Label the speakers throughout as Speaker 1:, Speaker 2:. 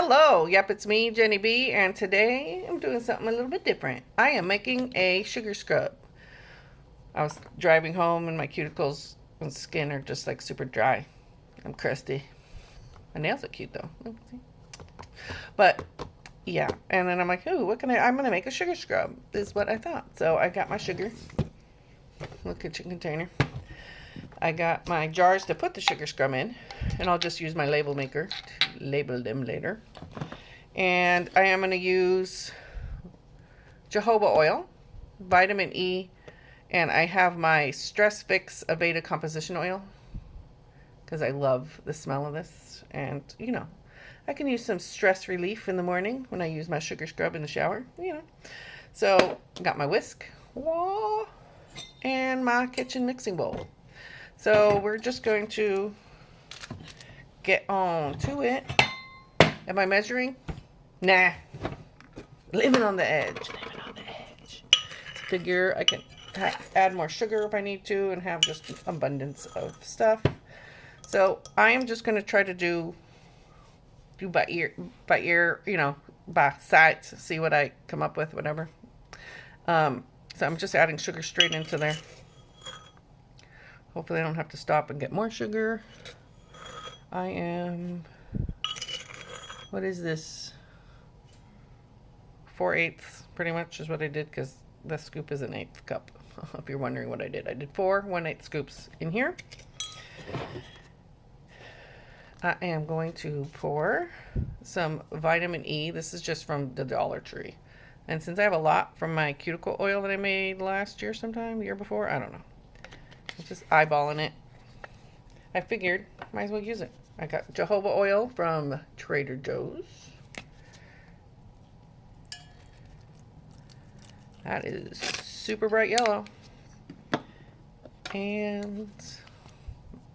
Speaker 1: Hello, yep, it's me, Jenny B, and today I'm doing something a little bit different. I am making a sugar scrub. I was driving home and my cuticles and skin are just like super dry. I'm crusty. My nails are cute though. But yeah, and then I'm like, ooh, I'm gonna make a sugar scrub, is what I thought. So I got my sugar, little kitchen container. I got my jars to put the sugar scrub in, and I'll just use my label maker to label them later. And I am going to use jojoba oil, vitamin E, and I have my Stress Fix Aveda composition oil because I love the smell of this. And, I can use some stress relief in the morning when I use my sugar scrub in the shower. So, got my whisk, and my kitchen mixing bowl. So, we're just going to get on to it. Am I measuring? Nah. Living on the edge. Living on the edge. Figure I can add more sugar if I need to and have just an abundance of stuff. So I am just going to try to do by ear, by sight, see what I come up with, whatever. So I'm just adding sugar straight into there. Hopefully I don't have to stop and get more sugar. What is this? 4/8 pretty much is what I did because the scoop is an 1/8 cup. If you're wondering what I did, I did 4 1/8 scoops in here. I am going to pour some vitamin E. This is just from the Dollar Tree. And since I have a lot from my cuticle oil that I made last year sometime, the year before, I don't know. I'm just eyeballing it. I figured, might as well use it. I got jojoba oil from Trader Joe's. That is super bright yellow. And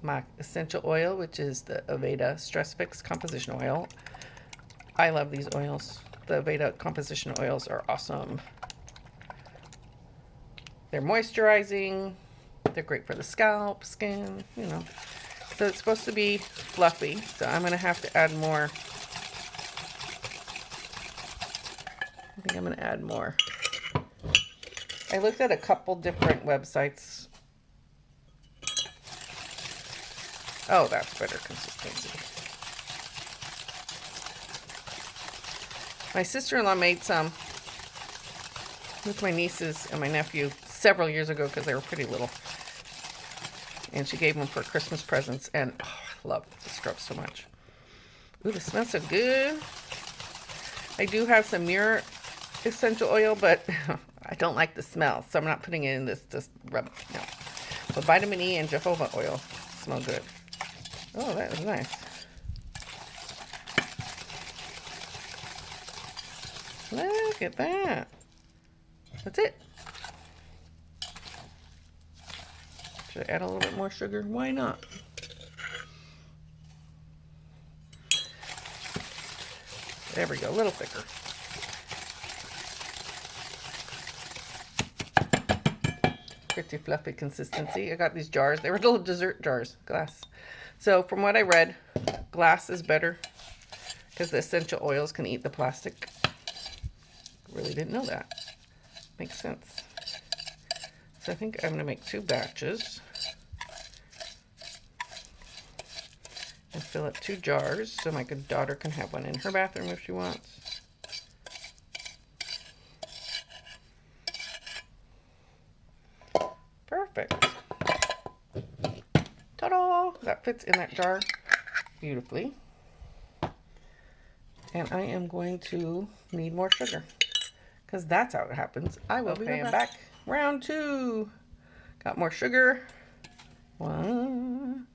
Speaker 1: my essential oil, which is the Aveda Stress Fix Composition Oil. I love these oils. The Aveda composition oils are awesome. They're moisturizing. They're great for the scalp, skin, So it's supposed to be fluffy. So I'm going to have to add more. I think I'm going to add more. I looked at a couple different websites. Oh, that's better consistency. My sister-in-law made some with my nieces and my nephew several years ago because they were pretty little. And she gave them for Christmas presents. And I love the scrub so much. Ooh, this smells so good. I do have some Mirror essential oil, but I don't like the smell. So I'm not putting it in this just rub. No. But vitamin E and jojoba oil smell good. Oh, that was nice. Look at that. That's it. Should I add a little bit more sugar? Why not? There we go, a little thicker. Pretty fluffy consistency. I got these jars. They were little dessert jars, glass. So from what I read, glass is better because the essential oils can eat the plastic. Really didn't know that. Makes sense. So I think I'm going to make 2 batches and fill up 2 jars so my good daughter can have one in her bathroom if she wants. Perfect. Ta-da! That fits in that jar beautifully. And I am going to need more sugar because that's how it happens. I will be back. Round 2. Got more sugar. 1,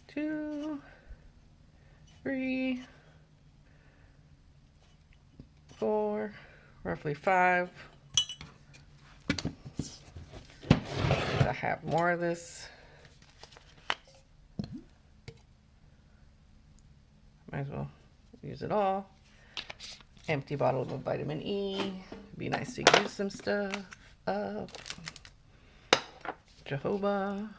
Speaker 1: 2, 3, 4, roughly 5. I have more of this. Might as well use it all. Empty bottle of vitamin E. Be nice to use some stuff up. Jojoba.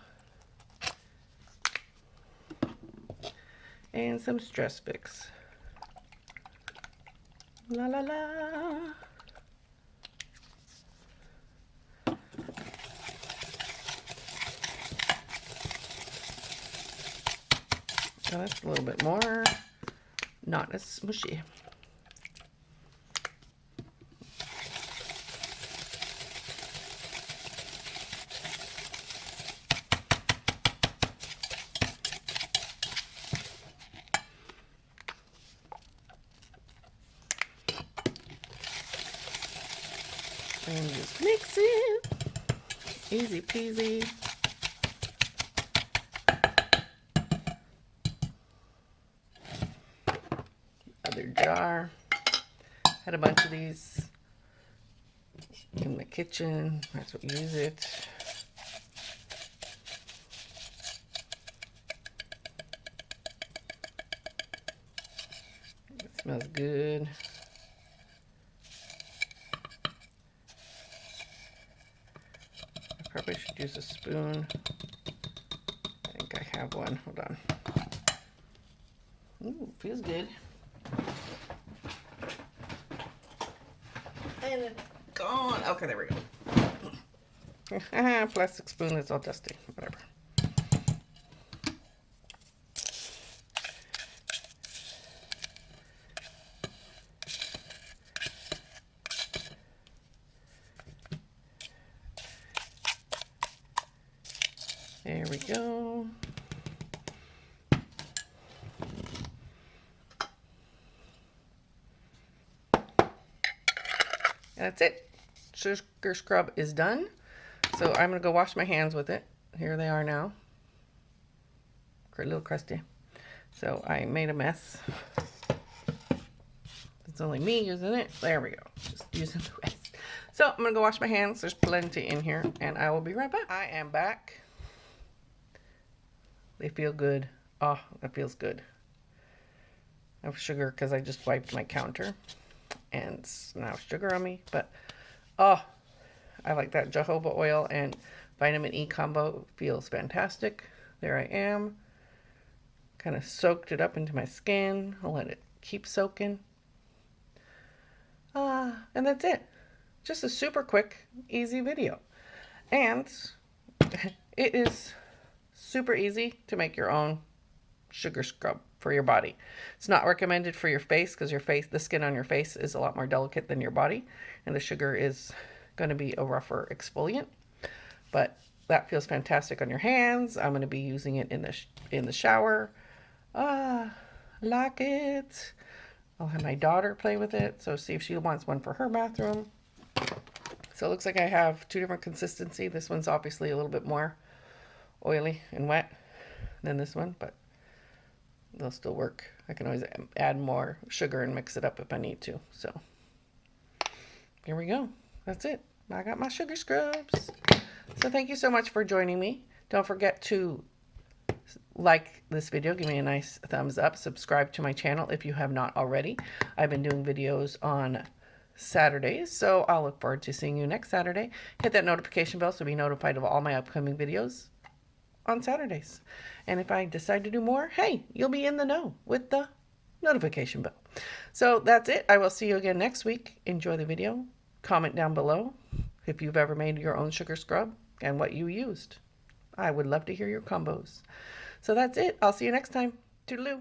Speaker 1: And some Stress Fix. La la la. So that's a little bit more, not as smushy. And just mix it. Easy peasy. Other jar. Had a bunch of these in the kitchen. That's what use it. It smells good. I probably should use a spoon. I think I have one. Hold on. Ooh, feels good. And it's gone. Okay, there we go. Plastic spoon is all dusty. Whatever. There we go. And that's it. Sugar scrub is done. So I'm going to go wash my hands with it. Here they are now. A little crusty. So I made a mess. It's only me using it. There we go. Just using the rest. So I'm going to go wash my hands. There's plenty in here. And I will be right back. I am back. They feel good. Oh, that feels good. I have sugar because I just wiped my counter. And now sugar on me. But, oh, I like that jojoba oil and vitamin E combo. Feels fantastic. There I am. Kind of soaked it up into my skin. I'll let it keep soaking. And that's it. Just a super quick, easy video. And it is super easy to make your own sugar scrub for your body. It's not recommended for your face because the skin on your face is a lot more delicate than your body, and the sugar is going to be a rougher exfoliant. But that feels fantastic on your hands. I'm going to be using it in the shower. Like it. I'll have my daughter play with it, so see if she wants one for her bathroom. So it looks like I have two different consistency. This one's obviously a little bit more oily and wet than this one, but they'll still work. I can always add more sugar and mix it up if I need to. So here we go. That's it. I got my sugar scrubs. So thank you so much for joining me. Don't forget to like this video. Give me a nice thumbs up. Subscribe to my channel if you have not already. I've been doing videos on Saturdays, so I'll look forward to seeing you next Saturday. Hit that notification bell so be notified of all my upcoming videos on Saturdays. And if I decide to do more, hey, you'll be in the know with the notification bell. So that's it. I will see you again next week. Enjoy the video. Comment down below if you've ever made your own sugar scrub and what you used. I would love to hear your combos. So that's it. I'll see you next time. Toodaloo.